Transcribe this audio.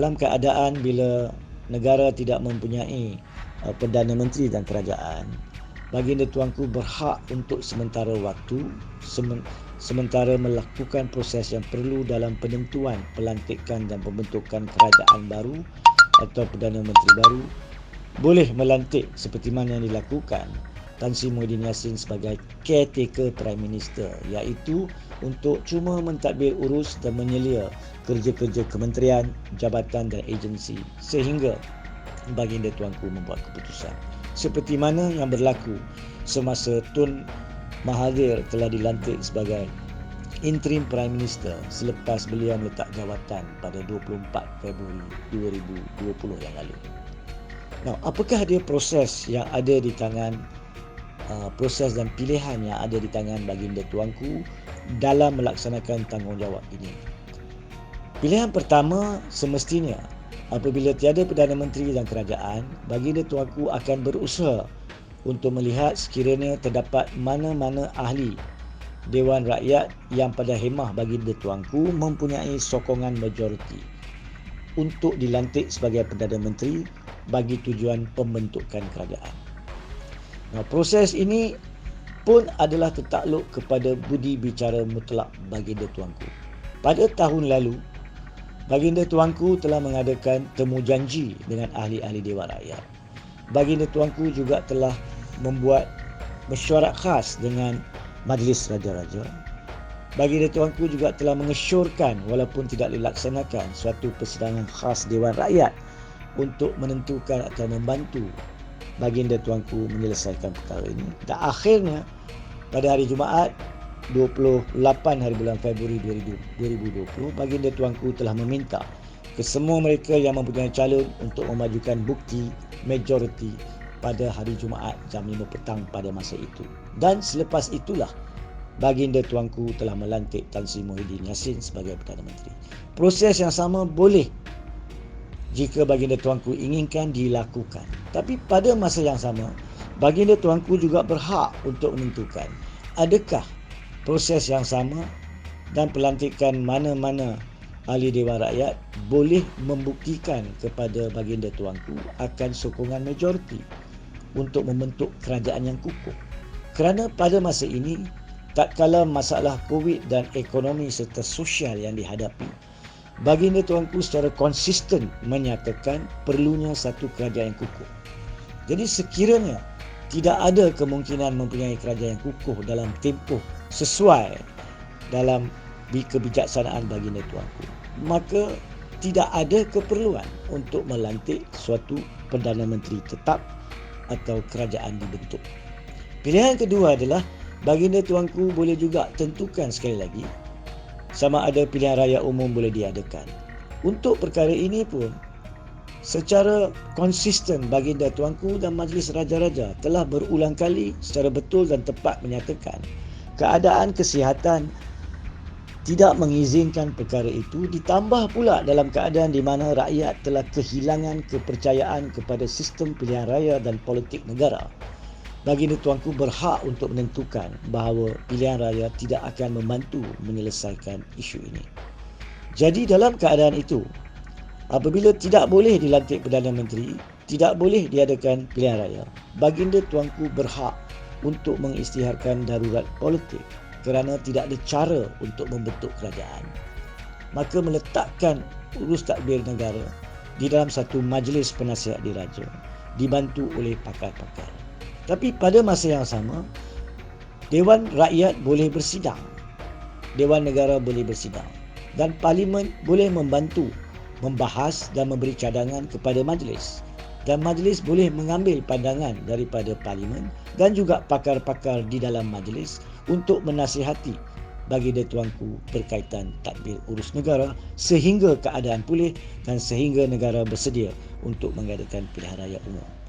dalam keadaan bila negara tidak mempunyai Perdana Menteri dan kerajaan, baginda tuanku berhak untuk sementara waktu sementara melakukan proses yang perlu dalam penentuan, pelantikan dan pembentukan kerajaan baru atau Perdana Menteri baru, boleh melantik seperti mana yang dilakukan Tan Sri Muhyiddin Yassin sebagai caretaker Prime Minister, iaitu untuk cuma mentadbir urus dan menyelia kerja-kerja kementerian, jabatan dan agensi sehingga baginda tuanku membuat keputusan. Seperti mana yang berlaku semasa Tun Mahathir telah dilantik sebagai interim Prime Minister selepas beliau meletak jawatan pada 24 Februari 2020 yang lalu. Now, apakah dia proses yang ada di tangan proses dan pilihan yang ada di tangan baginda tuanku dalam melaksanakan tanggungjawab ini? Pilihan pertama, semestinya apabila tiada Perdana Menteri dan kerajaan, baginda tuanku akan berusaha untuk melihat sekiranya terdapat mana-mana ahli Dewan Rakyat yang pada hemah baginda tuanku mempunyai sokongan majoriti untuk dilantik sebagai Perdana Menteri bagi tujuan pembentukan kerajaan. Nah, proses ini pun adalah tertakluk kepada budi bicara mutlak baginda tuanku. Pada tahun lalu, baginda tuanku telah mengadakan temu janji dengan ahli-ahli Dewan Rakyat. Baginda tuanku juga telah membuat mesyuarat khas dengan Majlis Raja-Raja. Baginda tuanku juga telah mengesyorkan walaupun tidak dilaksanakan suatu persidangan khas Dewan Rakyat untuk menentukan atau membantu baginda tuanku menyelesaikan perkara ini. Dan akhirnya pada hari Jumaat 28 hari bulan Februari 2020, baginda tuanku telah meminta ke semua mereka yang mempunyai calon untuk memajukan bukti majoriti pada hari Jumaat jam 5 petang pada masa itu. Dan selepas itulah baginda tuanku telah melantik Tan Sri Muhyiddin Yassin sebagai Perdana Menteri. Proses yang sama boleh jika baginda tuanku inginkan dilakukan. Tapi pada masa yang sama, baginda tuanku juga berhak untuk menentukan adakah proses yang sama dan pelantikan mana-mana ahli Dewan Rakyat boleh membuktikan kepada baginda tuanku akan sokongan majoriti untuk membentuk kerajaan yang kukuh. Kerana pada masa ini, tak kala masalah COVID dan ekonomi serta sosial yang dihadapi, baginda tuanku secara konsisten menyatakan perlunya satu kerajaan yang kukuh. Jadi sekiranya tidak ada kemungkinan mempunyai kerajaan yang kukuh dalam tempoh sesuai dalam kebijaksanaan baginda tuanku, maka tidak ada keperluan untuk melantik suatu Perdana Menteri tetap atau kerajaan dibentuk. Pilihan kedua adalah baginda tuanku boleh juga tentukan sekali lagi sama ada pilihan raya umum boleh diadakan. Untuk perkara ini pun secara konsisten baginda tuanku dan Majlis Raja-Raja telah berulang kali secara betul dan tepat menyatakan keadaan kesihatan tidak mengizinkan perkara itu, ditambah pula dalam keadaan di mana rakyat telah kehilangan kepercayaan kepada sistem pilihan raya dan politik negara. Baginda tuanku berhak untuk menentukan bahawa pilihan raya tidak akan membantu menyelesaikan isu ini. Jadi dalam keadaan itu, apabila tidak boleh dilantik Perdana Menteri, tidak boleh diadakan pilihan raya, baginda tuanku berhak untuk mengisytiharkan darurat politik kerana tidak ada cara untuk membentuk kerajaan. Maka meletakkan urus tadbir negara di dalam satu majlis penasihat diraja dibantu oleh pakar-pakar. Tapi pada masa yang sama, Dewan Rakyat boleh bersidang, Dewan Negara boleh bersidang dan Parlimen boleh membantu membahas dan memberi cadangan kepada majlis. Dan majlis boleh mengambil pandangan daripada Parlimen dan juga pakar-pakar di dalam majlis untuk menasihati baginda tuanku berkaitan tadbir urus negara sehingga keadaan pulih dan sehingga negara bersedia untuk mengadakan pilihan raya umum.